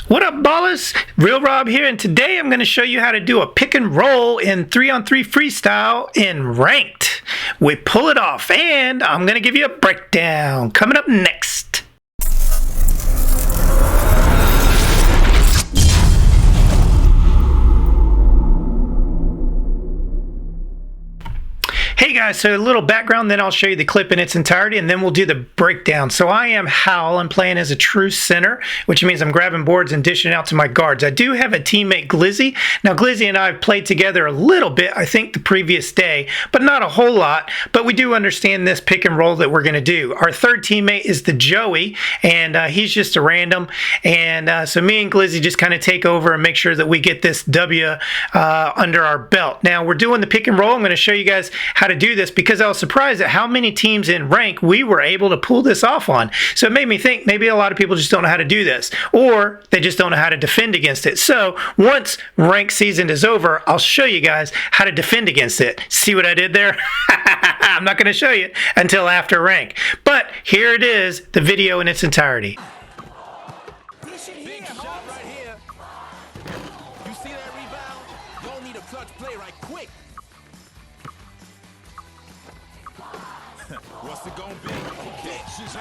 What up, ballers? Real Rob here, and today I'm going to show you how to do a pick and roll in 3-on-3 freestyle in ranked. We pull it off, and I'm going to give you a breakdown coming up next. Hey guys, so a little background, then I'll show you the clip in its entirety, and then we'll do the breakdown. So I am Hal. I'm playing as a true center, which means I'm grabbing boards and dishing out to my guards. I do have a teammate, Glizzy. Now, Glizzy and I have played together a little bit, I think, the previous day, but not a whole lot. But we do understand this pick and roll that we're going to do. Our third teammate is the Joey, and he's just a random. And so me and Glizzy just kind of take over and make sure that we get this W under our belt. Now, we're doing the pick and roll. I'm going to show you guys how to do this because I was surprised at how many teams in rank we were able to pull this off on. So it made me think maybe a lot of people just don't know how to do this, or they just don't know how to defend against it. So once rank season is over, I'll show you guys how to defend against it. See what I did there? I'm not going to show you until after rank. But here it is, the video in its entirety. Big shot right here. You see that rebound? Don't need a clutch play right quick. What's it gonna be? Okay, she's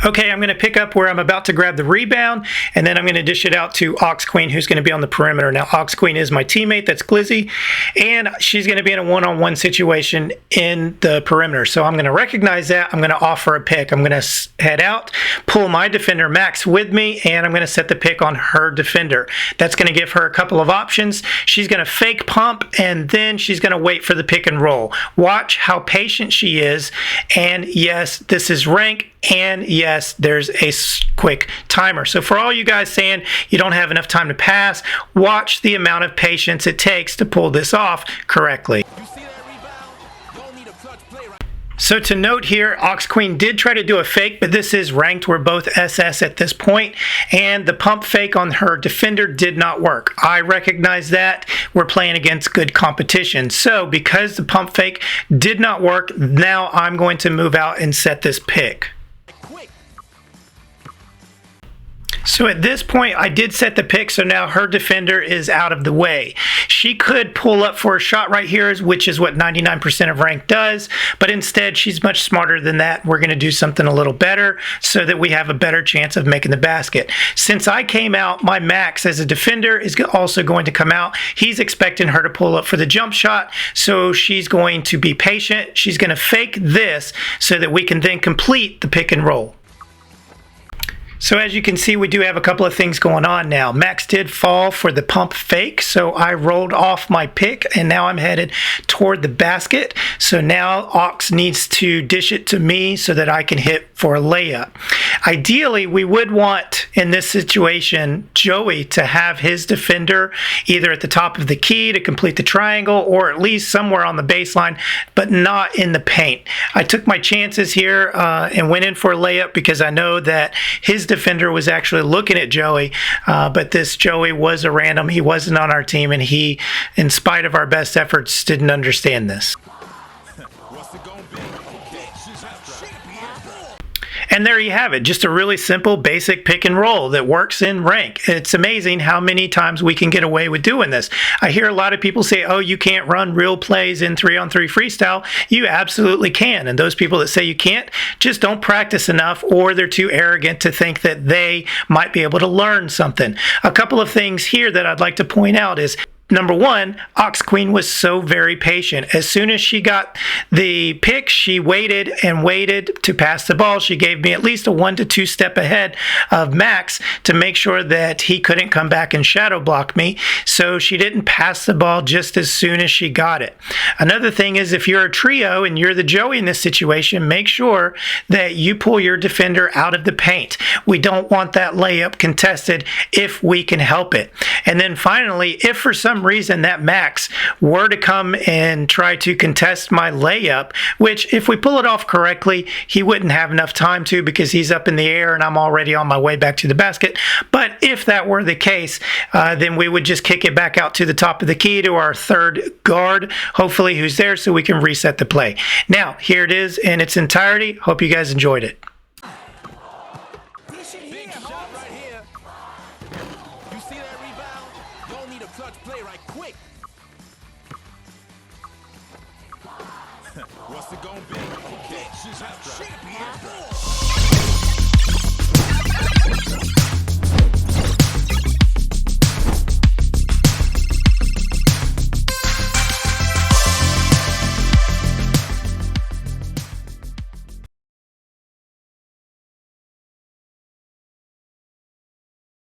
Okay, I'm going to pick up where I'm about to grab the rebound, and then I'm going to dish it out to Ox Queen, who's going to be on the perimeter. Now, Ox Queen is my teammate, that's Glizzy, and she's going to be in a one-on-one situation in the perimeter. So I'm going to recognize that. I'm going to offer a pick. I'm going to head out, pull my defender, Max, with me, and I'm going to set the pick on her defender. That's going to give her a couple of options. She's going to fake pump, and then she's going to wait for the pick and roll. Watch how patient she is, and yes, this is rank. And yes, there's a quick timer. So for all you guys saying you don't have enough time to pass, watch the amount of patience it takes to pull this off correctly. You see that rebound? Don't need a clutch play right. So to note here, Ox Queen did try to do a fake, but this is ranked. We're both SS at this point, and the pump fake on her defender did not work. I recognize that. We're playing against good competition. So because the pump fake did not work, now I'm going to move out and set this pick. So at this point, I did set the pick, so now her defender is out of the way. She could pull up for a shot right here, which is what 99% of rank does, but instead, she's much smarter than that. We're going to do something a little better so that we have a better chance of making the basket. Since I came out, my Max as a defender is also going to come out. He's expecting her to pull up for the jump shot, so she's going to be patient. She's going to fake this so that we can then complete the pick and roll. So as you can see, we do have a couple of things going on now. Max did fall for the pump fake, so I rolled off my pick, and now I'm headed toward the basket. So now Ox needs to dish it to me so that I can hit for a layup. Ideally, we would want, in this situation, Joey to have his defender either at the top of the key to complete the triangle, or at least somewhere on the baseline, but not in the paint. I took my chances here and went in for a layup because I know that his defender was actually looking at Joey, but this Joey was a random. He wasn't on our team, and he, in spite of our best efforts, didn't understand this. What's it gonna be? Okay, she's And there you have it, just a really simple, basic pick and roll that works in rank. It's amazing how many times we can get away with doing this. I hear a lot of people say, oh, you can't run real plays in 3-on-3 freestyle. You absolutely can. And those people that say you can't just don't practice enough, or they're too arrogant to think that they might be able to learn something. A couple of things here that I'd like to point out is, number one, Ox Queen was so very patient. As soon as she got the pick, she waited and waited to pass the ball. She gave me at least a 1 to 2 step ahead of Max to make sure that he couldn't come back and shadow block me. So she didn't pass the ball just as soon as she got it. Another thing is, if you're a trio and you're the Joey in this situation, make sure that you pull your defender out of the paint. We don't want that layup contested if we can help it. And then finally, if for some reason that Max were to come and try to contest my layup, which if we pull it off correctly, he wouldn't have enough time to because he's up in the air and I'm already on my way back to the basket. But if that were the case, then we would just kick it back out to the top of the key to our third guard, hopefully who's there, so we can reset the play. Now, here it is in its entirety. Hope you guys enjoyed it. Big shot Stop right here. You see that rebound? Don't need a clutch play right quick. What's it gonna be? Okay, she's half track.